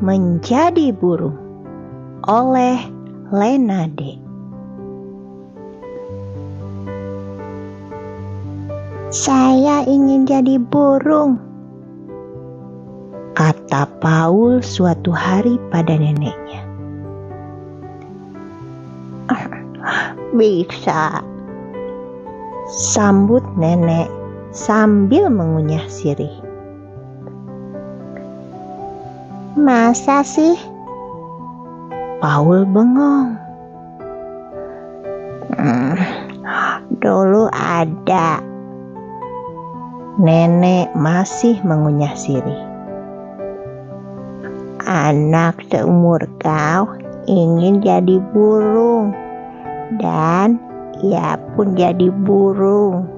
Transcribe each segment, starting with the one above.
menjadi burung oleh Lenade. Saya ingin jadi burung, kata Paul suatu hari pada neneknya. Bisa, sambut nenek sambil mengunyah sirih. Masa sih? Paul bengong. Dulu ada. Nenek masih mengunyah sirih. Anak seumur kau ingin jadi burung, dan ia pun jadi burung.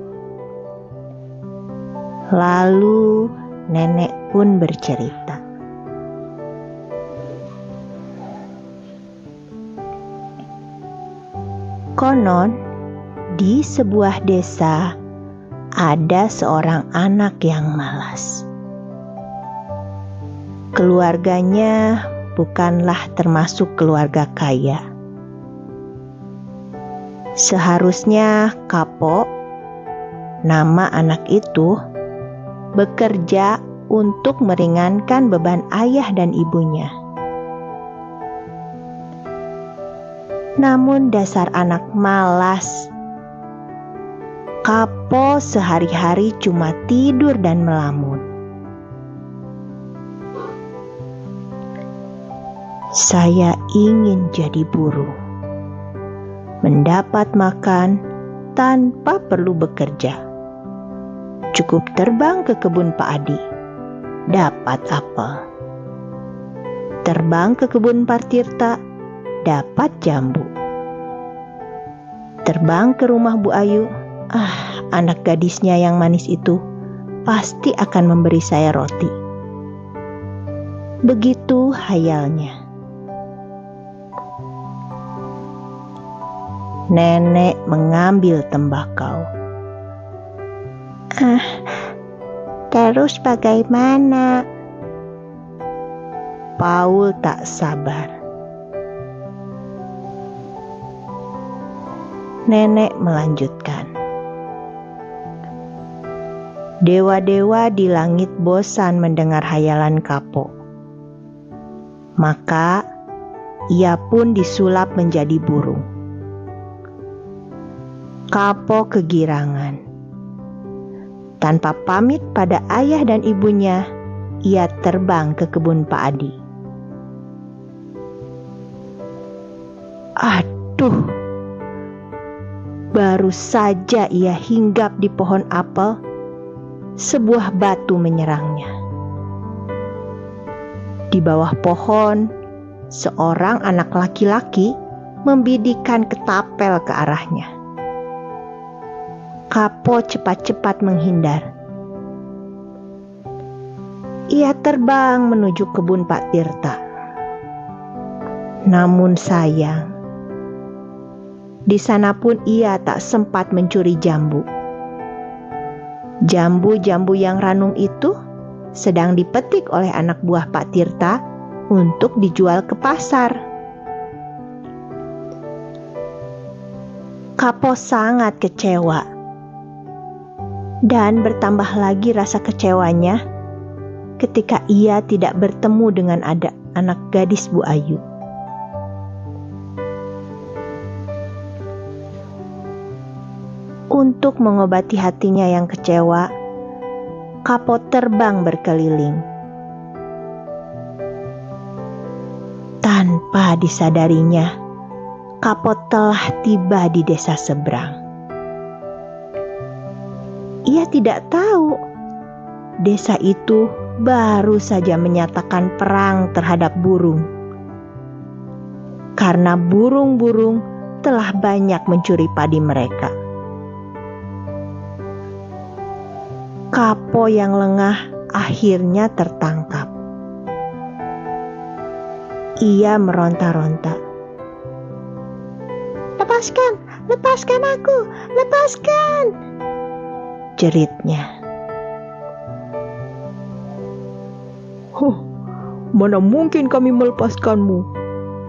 Lalu nenek pun bercerita. Konon, di sebuah desa ada seorang anak yang malas. Keluarganya bukanlah termasuk keluarga kaya. Seharusnya Kapok, nama anak itu, bekerja untuk meringankan beban ayah dan ibunya. Namun dasar anak malas. Kapok sehari-hari cuma tidur dan melamun. Saya ingin jadi burung, mendapat makan tanpa perlu bekerja. Cukup terbang ke kebun Pak Adi, dapat apel. Terbang ke kebun Pak Tirta, dapat jambu. Terbang ke rumah Bu Ayu, anak gadisnya yang manis itu pasti akan memberi saya roti. Begitu hayalnya. Nenek mengambil tembakau. Terus bagaimana? Paul tak sabar. Nenek melanjutkan. Dewa-dewa di langit bosan mendengar hayalan Kapok. Maka ia pun disulap menjadi burung. Kapok kegirangan. Tanpa pamit pada ayah dan ibunya, ia terbang ke kebun Pak Adi. Aduh! Baru saja ia hinggap di pohon apel, sebuah batu menyerangnya. Di bawah pohon, seorang anak laki-laki membidikan ketapel ke arahnya. Kapok cepat-cepat menghindar. Ia terbang menuju kebun Pak Tirta. Namun sayang, di sana pun ia tak sempat mencuri jambu. Jambu-jambu yang ranum itu sedang dipetik oleh anak buah Pak Tirta untuk dijual ke pasar. Kapok sangat kecewa. Dan bertambah lagi rasa kecewanya ketika ia tidak bertemu dengan anak gadis Bu Ayu. Untuk mengobati hatinya yang kecewa, Kapok terbang berkeliling. Tanpa disadarinya, Kapok telah tiba di desa seberang. Ia tidak tahu desa itu baru saja menyatakan perang terhadap burung. Karena burung-burung telah banyak mencuri padi mereka. Kapok yang lengah akhirnya tertangkap. Ia meronta-ronta. "Lepaskan, lepaskan aku, lepaskan!" jeritnya. Mana mungkin kami melepaskanmu?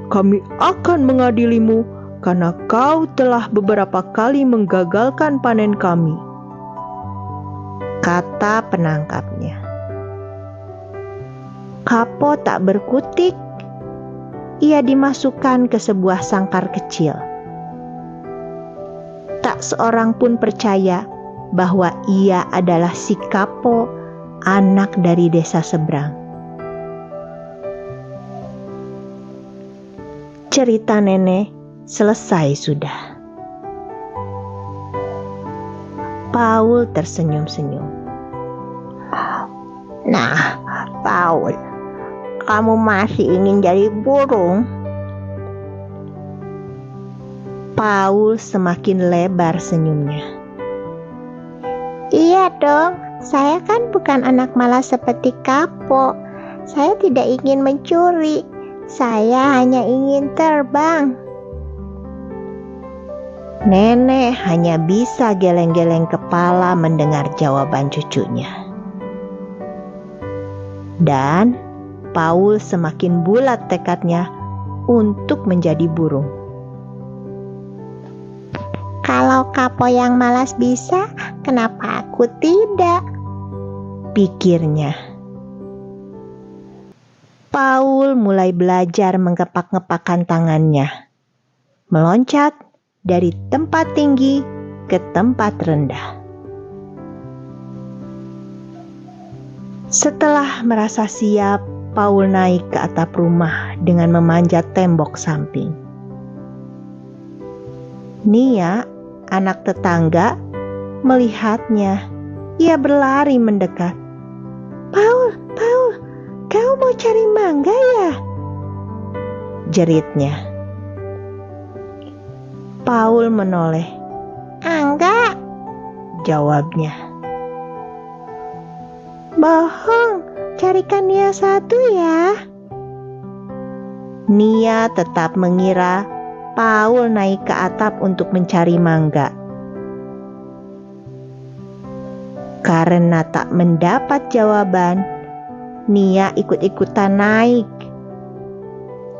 Kami akan mengadilimu karena kau telah beberapa kali menggagalkan panen kami," kata penangkapnya. Kapo tak berkutik. Ia dimasukkan ke sebuah sangkar kecil. Tak seorang pun percaya bahwa ia adalah si Kapo, anak dari desa seberang. Cerita nenek selesai sudah. Paul tersenyum-senyum. "Nah, Paul, kamu masih ingin jadi burung?" Paul semakin lebar senyumnya. "Iya dong, saya kan bukan anak malas seperti Kapo. Saya tidak ingin mencuri. Saya hanya ingin terbang." Nenek hanya bisa geleng-geleng kepala mendengar jawaban cucunya. Dan Paul semakin bulat tekadnya untuk menjadi burung. "Kalau Kapo yang malas bisa, kenapa aku tidak?" pikirnya. Paul mulai belajar mengepak-ngepakkan tangannya, meloncat dari tempat tinggi ke tempat rendah. Setelah merasa siap, Paul naik ke atap rumah dengan memanjat tembok samping. Nia, anak tetangga, melihatnya. Ia berlari mendekat. Paul, kau mau cari mangga ya?" jeritnya. Paul menoleh. "Enggak," jawabnya. "Bohong, carikan Nia satu ya." Nia tetap mengira Paul naik ke atap untuk mencari mangga. Karena tak mendapat jawaban, Nia ikut-ikutan naik.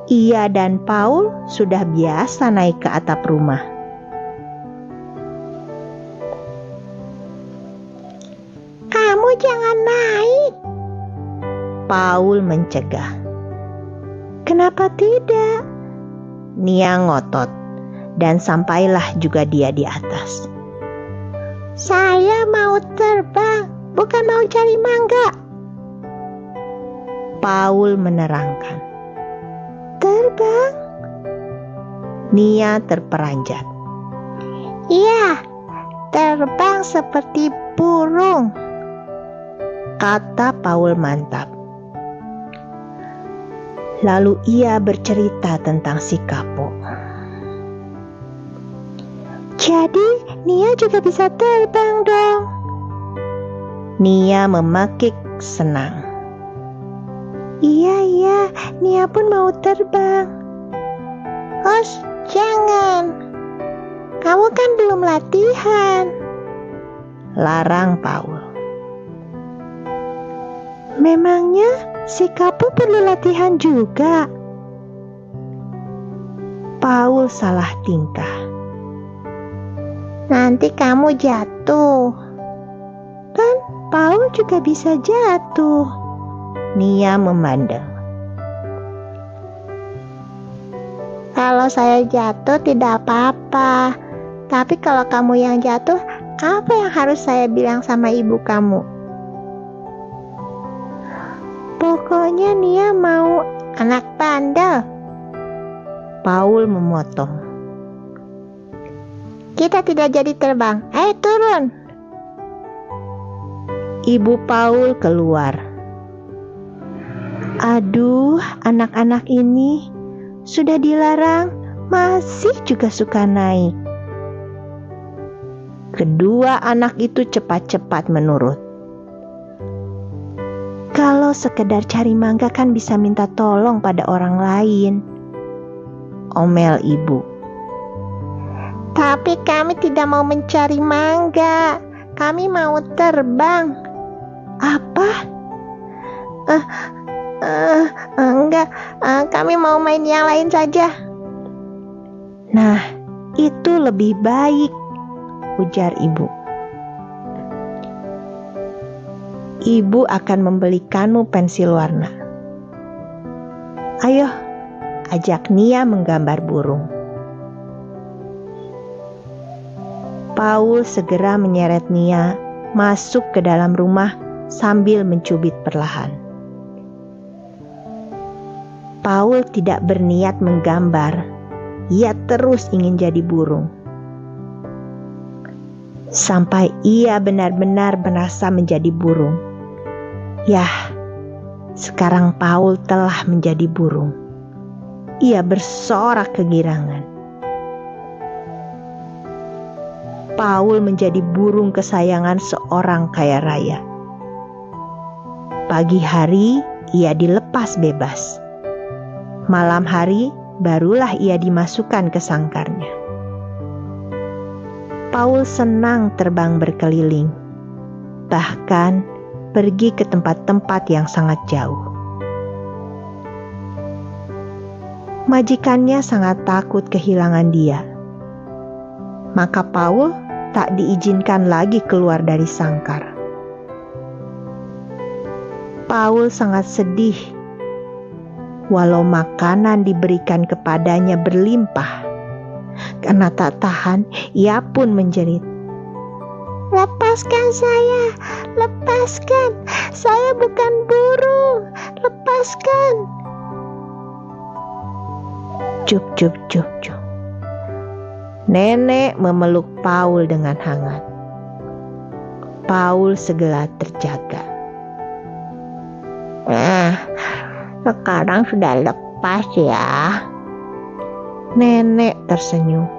Ia dan Paul sudah biasa naik ke atap rumah. "Kamu jangan naik," Paul mencegah. "Kenapa tidak?" Nia ngotot, dan sampailah juga dia di atas. "Saya mau terbang, bukan mau cari mangga," Paul menerangkan. "Terbang?" Nia terperanjat. "Iya, terbang seperti burung," kata Paul mantap. Lalu ia bercerita tentang si Kapo. "Jadi Nia juga bisa terbang dong?" Nia memakik senang. Iya, Nia pun mau terbang." "Os, jangan. Kamu kan belum latihan," larang Paul. "Memangnya si Kapo perlu latihan juga?" Paul salah tingkah. "Nanti kamu jatuh." "Kan Paul juga bisa jatuh," Nia memandang. "Kalau saya jatuh tidak apa-apa. Tapi kalau kamu yang jatuh, apa yang harus saya bilang sama ibu kamu?" "Pokoknya Nia mau anak bandel," Paul memotong. "Kita tidak jadi terbang. Ayo turun." Ibu Paul keluar. Aduh, anak-anak ini sudah dilarang, masih juga suka naik. Kedua anak itu cepat-cepat menurut. Kalau sekedar cari mangga kan bisa minta tolong pada orang lain, omel ibu. "Tapi kami tidak mau mencari mangga, kami mau terbang." "Apa? Enggak, kami mau main yang lain saja. Nah, itu lebih baik, ujar ibu. Ibu akan membelikanmu pensil warna. Ayo, ajak Nia menggambar burung. Paul segera menyeret Nia masuk ke dalam rumah sambil mencubit perlahan. Paul tidak berniat menggambar, ia terus ingin jadi burung. Sampai ia benar-benar merasa menjadi burung. Yah, sekarang Paul telah menjadi burung. Ia bersorak kegirangan. Paul menjadi burung kesayangan seorang kaya raya. Pagi hari ia dilepas bebas. Malam hari barulah ia dimasukkan ke sangkarnya. Paul senang terbang berkeliling, bahkan pergi ke tempat-tempat yang sangat jauh. Majikannya sangat takut kehilangan dia. Maka Paul tak diizinkan lagi keluar dari sangkar. Paul sangat sedih. Walau makanan diberikan kepadanya berlimpah, karena tak tahan, ia pun menjerit. Lepaskan saya, lepaskan. Saya bukan burung, lepaskan. Cuk, cuk, cuk, cuk. Nenek memeluk Paul dengan hangat. Paul segera terjaga. Sekarang sudah lepas ya. Nenek tersenyum.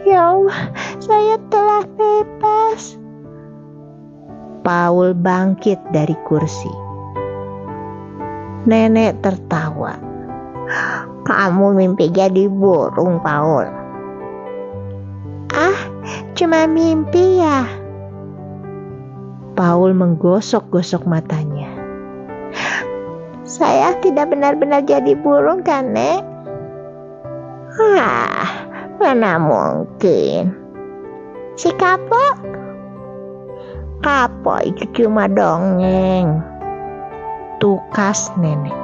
Ya Allah, saya telah bebas. Paul bangkit dari kursi. Nenek tertawa. Kamu mimpi jadi burung, Paul. Cuma mimpi ya? Paul menggosok-gosok matanya. Saya tidak benar-benar jadi burung kan, Nek? Mana mungkin. Si kapok itu cuma dongeng. Tukas nenek.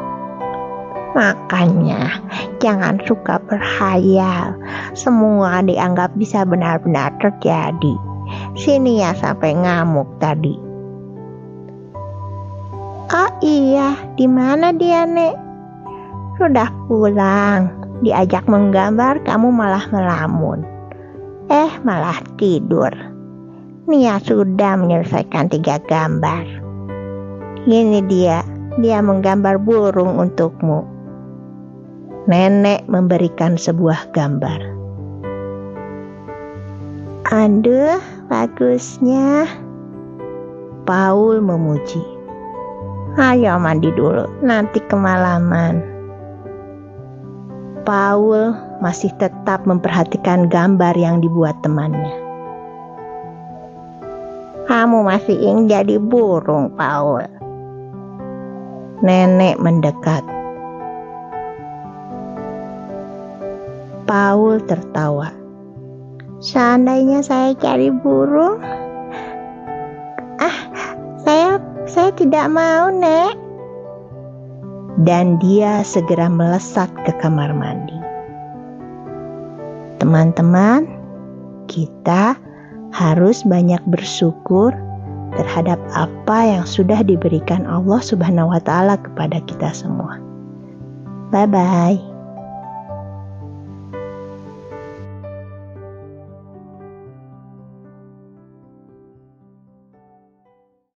Makanya jangan suka berhayal. Semua dianggap bisa benar-benar terjadi. Sini ya sampai ngamuk tadi. Oh iya, di mana dia, Nek? Sudah pulang. Diajak menggambar, kamu malah melamun. Malah tidur. Nia sudah menyelesaikan 3 gambar. Ini dia menggambar burung untukmu. Nenek memberikan sebuah gambar. Aduh, bagusnya. Paul memuji. Ayo mandi dulu, nanti kemalaman. Paul masih tetap memperhatikan gambar yang dibuat temannya. Kamu masih ingin jadi burung, Paul. Nenek mendekat. Paul tertawa. Seandainya saya jadi burung, saya tidak mau, Nek. Dan dia segera melesat ke kamar mandi. Teman-teman, kita harus banyak bersyukur terhadap apa yang sudah diberikan Allah Subhanahu wa Ta'ala kepada kita semua. Bye-bye.